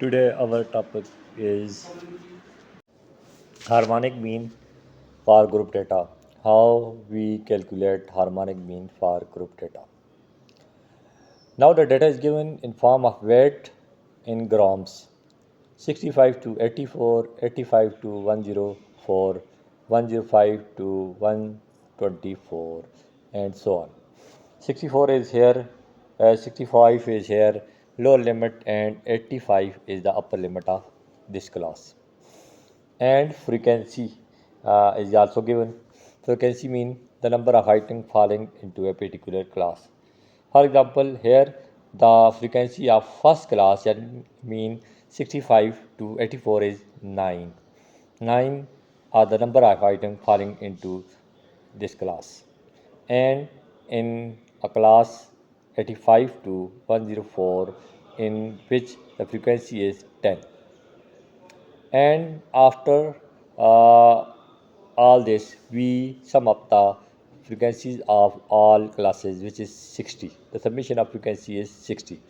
Today our topic is harmonic mean for group data. How we calculate harmonic mean for group data. Now the data is given in form of weight in grams. 65 to 84, 85 to 104, 105 to 124 and so on. 64 is here, 65 is here, lower limit, and 85 is the upper limit of this class. And frequency is also given. Frequency means the number of items falling into a particular class. For example, here the frequency of first class mean 65 to 84 is 9. 9 are the number of items falling into this class. And in a class 85 to 104 in which the frequency is 10. And after all this, we sum up the frequencies of all classes, which is 60. The summation of frequency is 60.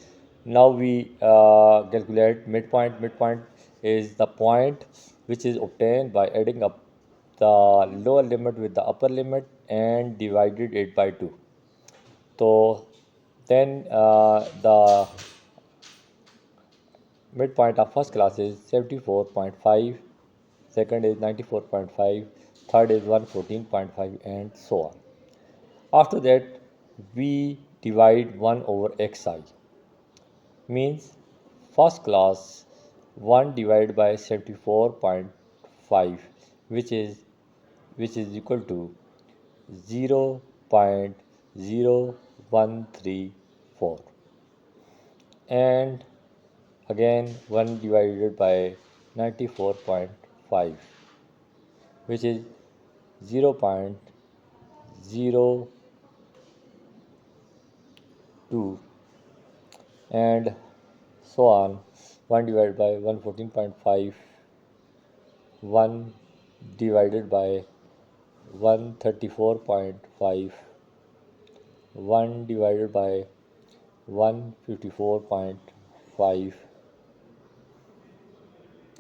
Now we calculate midpoint. Midpoint is the point which is obtained by adding up the lower limit with the upper limit and divided it by 2. So then the midpoint of first class is 74.5, second is 94.5, third is 114.5 and so on. After that we divide 1 over xi, means first class 1 divided by 74.5, which is equal to 0.0134, and again 1 divided by 94.5, which is 0.02, and so on. 1 divided by 114.5, 1 divided by 134.5, 1 divided by 154.5,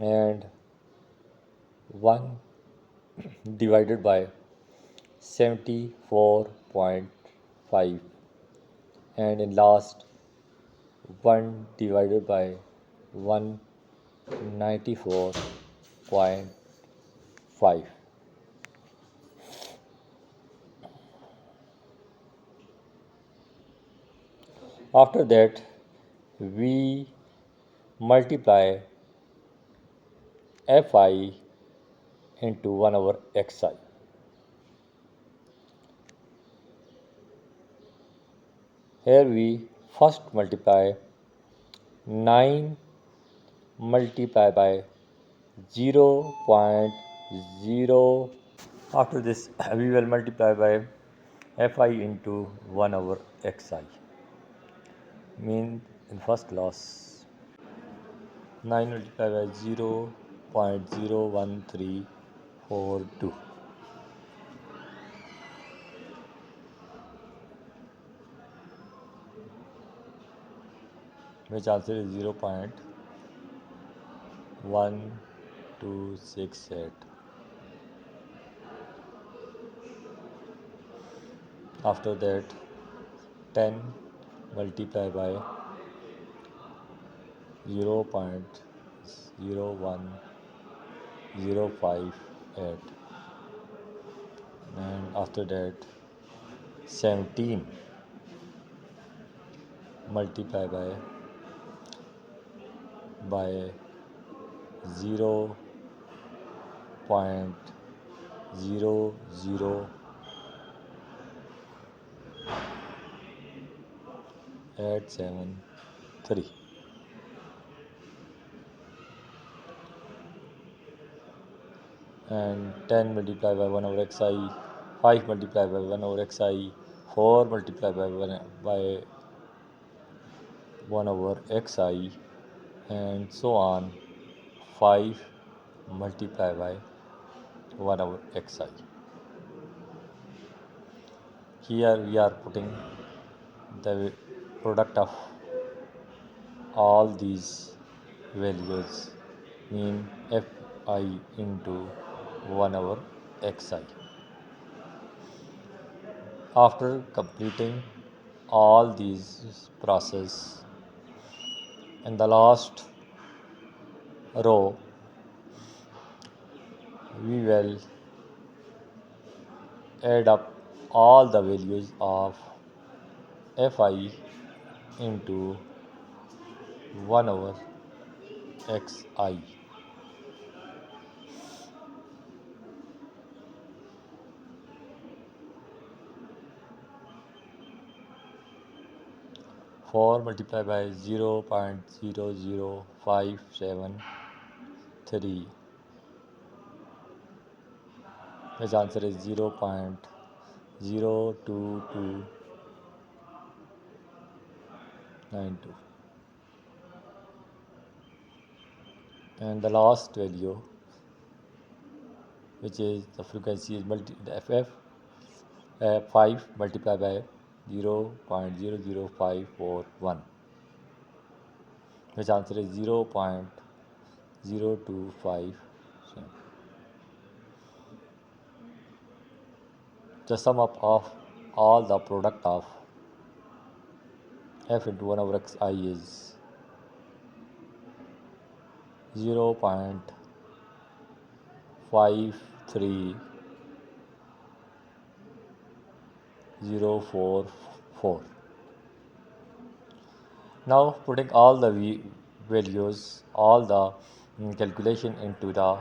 and 1 divided by 74.5, and in last 1 divided by 194.5. After that we multiply fi into 1 over xi. Here we first multiply 9 multiplied by 0.0. After this we will multiply by fi into 1 over xi, mean in first class 9 multiplied by 0.01342, which answer is 0.1268. After that 10 multiplied by 0.01058, and after that 17 multiplied by 0.00873, and 10 multiplied by 1 over xi, 5 multiplied by 1 over xi, 4 multiplied by 1 over xi, and so on, 5 multiplied by 1 over xi. Here we are putting the product of all these values mean Fi into 1 over Xi. After completing all these process, in the last row we will add up all the values of Fi into 1 over Xi. Four multiplied by 0.00573, which answer is 0.02292. And the last value, which is the frequency, is the FF 5 multiplied by 0.00541, which answer is 0.025. The sum up of all the product of f into 1 over xi is 0.53044. Now putting all the values, all the calculation into the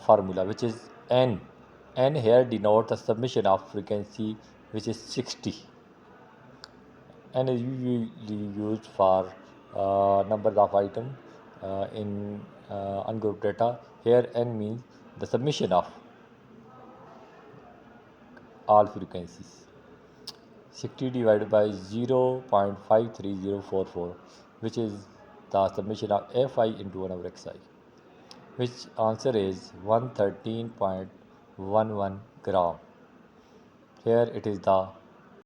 formula, which is n. N here denotes the summation of frequency, which is 60, and is usually used for numbers of items in ungrouped data. Here n means the summation of all frequencies. 60 divided by 0.53044, which is the summation of Fi into 1 over Xi, which answer is 113.11 gram. Here it is the